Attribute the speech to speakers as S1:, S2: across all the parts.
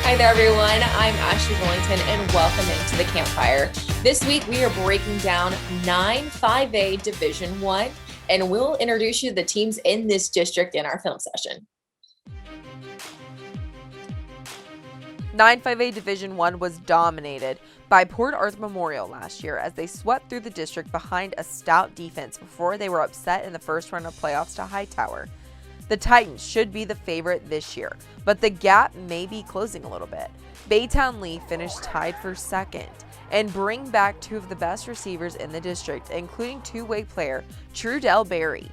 S1: Hi there, everyone. I'm Ashley Willington, and welcome into the Campfire. This week, we are breaking down 9-5A Division I, and we'll introduce you to the teams in this district in our film session.
S2: 9-5A Division I was dominated by Port Arthur Memorial last year as they swept through the district behind a stout defense before they were upset in the first round of playoffs to Hightower. The Titans should be the favorite this year, but the gap may be closing a little bit. Baytown Lee finished tied for second and bring back two of the best receivers in the district, including two-way player Trudell Berry.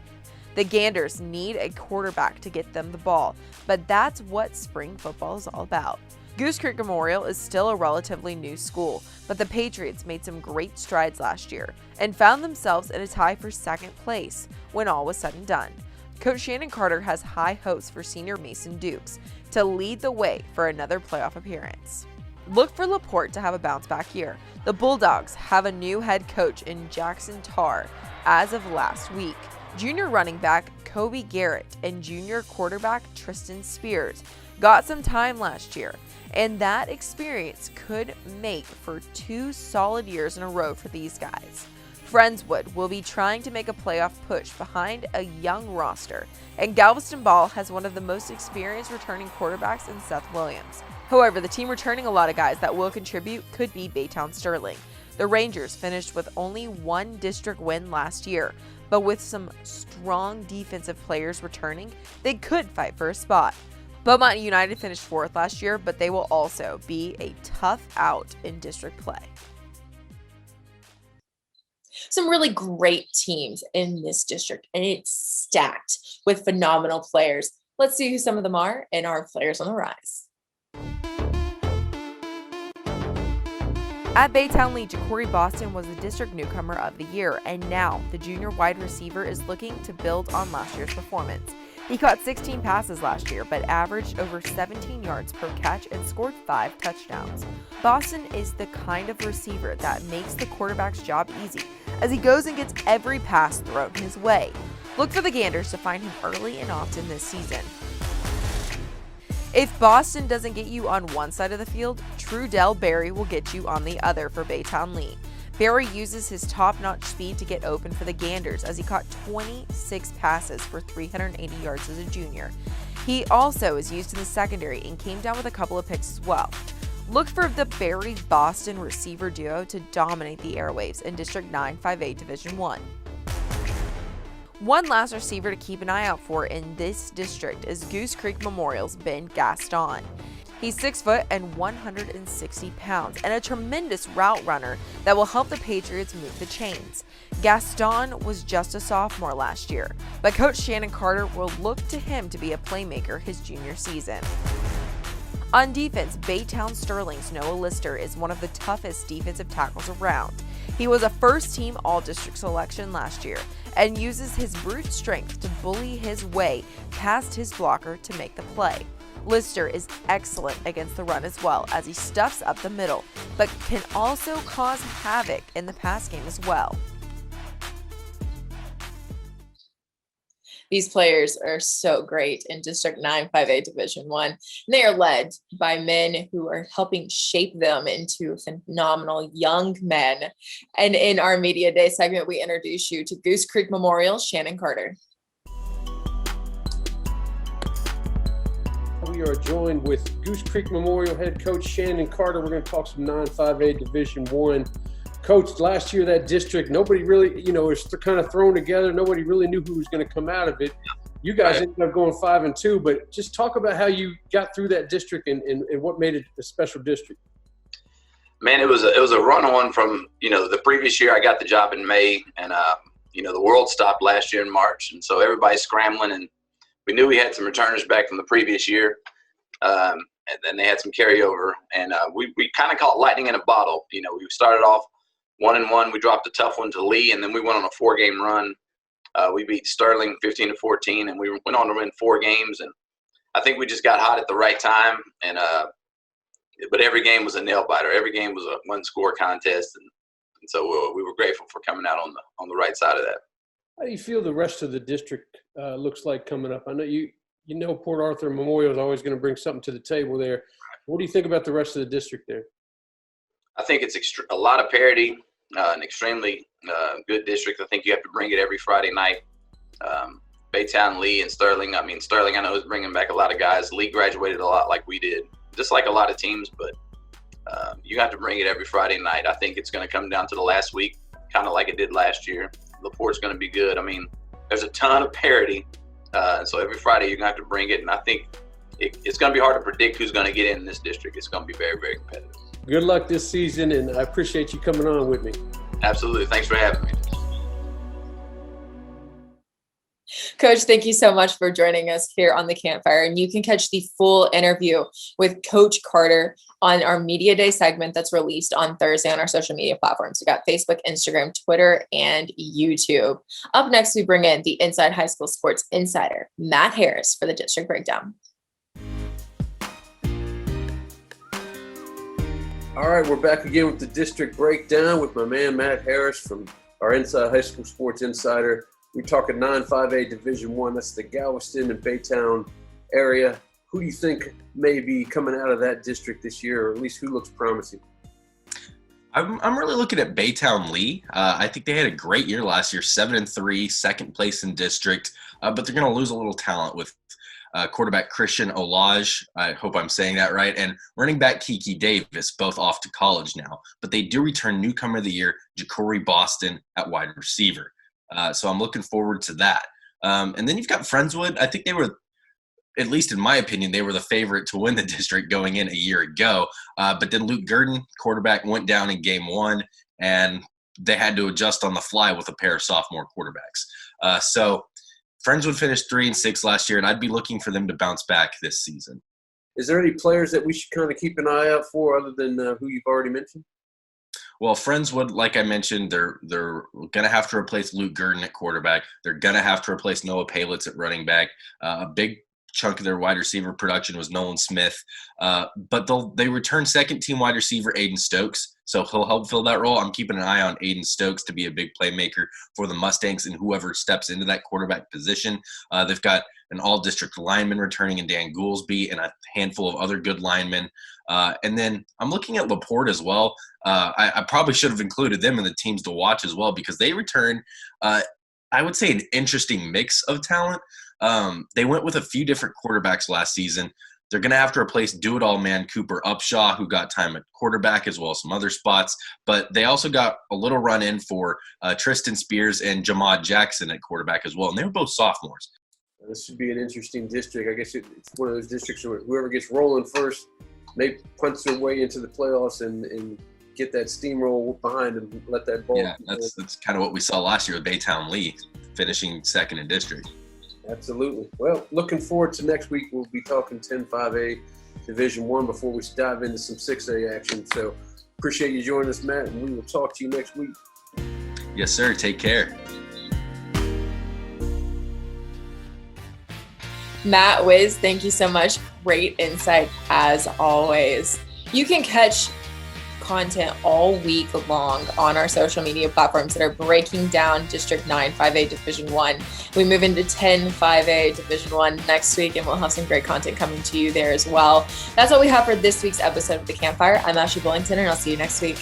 S2: The Ganders need a quarterback to get them the ball, but that's what spring football is all about. Goose Creek Memorial is still a relatively new school, but the Patriots made some great strides last year and found themselves in a tie for second place when all was said and done. Coach Shannon Carter has high hopes for senior Mason Dukes to lead the way for another playoff appearance. Look for LaPorte to have a bounce-back year. The Bulldogs have a new head coach in Jackson Tarr as of last week. Junior running back Kobe Garrett and junior quarterback Tristan Spears got some time last year, and that experience could make for 2 solid years in a row for these guys. Friendswood will be trying to make a playoff push behind a young roster, and Galveston Ball has one of the most experienced returning quarterbacks in Seth Williams. However, the team returning a lot of guys that will contribute could be Baytown Sterling. The Rangers finished with only 1 district win last year, but with some strong defensive players returning, they could fight for a spot. Beaumont United finished 4th last year, but they will also be a tough out in district play.
S1: Some really great teams in this district, and it's stacked with phenomenal players. Let's see who some of them are and our players on the rise.
S2: At Baytown Lee, Ja'Cory Boston was the district newcomer of the year, and now the junior wide receiver is looking to build on last year's performance. He caught 16 passes last year, but averaged over 17 yards per catch and scored 5 touchdowns. Boston is the kind of receiver that makes the quarterback's job easy, as he goes and gets every pass thrown his way. Look for the Ganders to find him early and often this season. If Boston doesn't get you on one side of the field, Trudell Berry will get you on the other for Baytown Lee. Berry uses his top-notch speed to get open for the Ganders as he caught 26 passes for 380 yards as a junior. He also is used in the secondary and came down with a couple of picks as well. Look for the Berry-Boston receiver duo to dominate the airwaves in District 9-5A Division I. One last receiver to keep an eye out for in this district is Goose Creek Memorial's Ben Gaston. He's 6 foot and 160 pounds and a tremendous route runner that will help the Patriots move the chains. Gaston was just a sophomore last year, but Coach Shannon Carter will look to him to be a playmaker his junior season. On defense, Baytown Sterling's Noah Lister is one of the toughest defensive tackles around. He was a first-team All-District selection last year and uses his brute strength to bully his way past his blocker to make the play. Lister is excellent against the run as well as he stuffs up the middle, but can also cause havoc in the pass game as well.
S1: These players are so great in District 9-5A Division I. And they are led by men who are helping shape them into phenomenal young men. And in our Media Day segment, we introduce you to Goose Creek Memorial, Shannon Carter.
S3: We are joined with Goose Creek Memorial head coach Shannon Carter. We're going to talk some 9-5A Division I. Coach, last year that district, nobody really, was kind of thrown together. Nobody really knew who was going to come out of it. You guys ended up going 5-2, but just talk about how you got through that district and what made it a special district.
S4: Man, it was a run-on from, the previous year. I got the job in May, and, the world stopped last year in March. And so everybody's scrambling, and we knew we had some returners back from the previous year. And then they had some carryover, and we kind of caught lightning in a bottle. We started off 1-1. We dropped a tough one to Lee, and then we went on a 4-game run. We beat Sterling 15-14, and we went on to win 4 games. And I think we just got hot at the right time. And but every game was a nail biter. Every game was a 1-score contest, and so we were grateful for coming out on the right side of that.
S3: How do you feel the rest of the district looks like coming up? I know Port Arthur Memorial is always going to bring something to the table there. What do you think about the rest of the district there?
S4: I think it's a lot of parity, an extremely good district. I think you have to bring it every Friday night. Baytown, Lee, and Sterling. I mean, Sterling, I know, is bringing back a lot of guys. Lee graduated a lot like we did, just like a lot of teams, but you have to bring it every Friday night. I think it's going to come down to the last week, kind of like it did last year. LaPorte's going to be good. I mean, there's a ton of parity. So every Friday you're going to have to bring it, and I think it's going to be hard to predict who's going to get in this district. It's going to be very, very competitive.
S3: Good luck this season, and I appreciate you coming on with me.
S4: Absolutely. Thanks for having me.
S1: Coach, thank you so much for joining us here on the Campfire. And you can catch the full interview with Coach Carter on our Media Day segment that's released on Thursday on our social media platforms. We got Facebook, Instagram, Twitter, and YouTube. Up next, we bring in the Inside High School Sports Insider, Matt Harris, for the District Breakdown.
S3: All right, we're back again with the District Breakdown with my man Matt Harris from our Inside High School Sports Insider. We're talking 9-5A Division I. That's the Galveston and Baytown area. Who do you think may be coming out of that district this year, or at least who looks promising?
S5: I'm really looking at Baytown Lee. I think they had a great year last year, 7-3, second place in district, but they're going to lose a little talent with quarterback Christian Olage, I hope I'm saying that right, and running back Kiki Davis, both off to college now. But they do return newcomer of the year, Ja'Cory Boston, at wide receiver. So I'm looking forward to that. And then you've got Friendswood. I think they were, at least in my opinion, they were the favorite to win the district going in a year ago. But then Luke Gurdon, quarterback, went down in game one, and they had to adjust on the fly with a pair of sophomore quarterbacks. So Friendswood finished 3-6 last year, and I'd be looking for them to bounce back this season.
S3: Is there any players that we should kind of keep an eye out for other than who you've already mentioned?
S5: Well, Friendswood, like I mentioned, they're going to have to replace Luke Gurdon at quarterback. They're going to have to replace Noah Palitz at running back. A big chunk of their wide receiver production was Nolan Smith. But they return second-team wide receiver Aiden Stokes, so he'll help fill that role. I'm keeping an eye on Aiden Stokes to be a big playmaker for the Mustangs and whoever steps into that quarterback position. They've got an all-district lineman returning in Dan Goolsby and a handful of other good linemen. And then I'm looking at LaPorte as well. I probably should have included them in the teams to watch as well because they return, I would say, an interesting mix of talent. They went with a few different quarterbacks last season. They're going to have to replace do-it-all man Cooper Upshaw, who got time at quarterback as well as some other spots. But they also got a little run-in for Tristan Spears and Jamad Jackson at quarterback as well, and they were both sophomores.
S3: This should be an interesting district. I guess it's one of those districts where whoever gets rolling first may punch their way into the playoffs and get that steamroll behind and let that ball.
S5: Yeah, that's kind of what we saw last year with Baytown Lee, finishing second in district.
S3: Absolutely. Well, looking forward to next week. We'll be talking 10-5A Division I before we dive into some 6A action. So appreciate you joining us, Matt, and we will talk to you next week.
S5: Yes, sir. Take care.
S1: Matt, Wiz, thank you so much. Great insight as always. You can catch content all week long on our social media platforms that are breaking down District 9 5A Division 1. We move into 10 5A Division 1 next week, and we'll have some great content coming to you there as well. That's all we have for this week's episode of The Campfire. I'm Ashley Bullington, and I'll see you next week.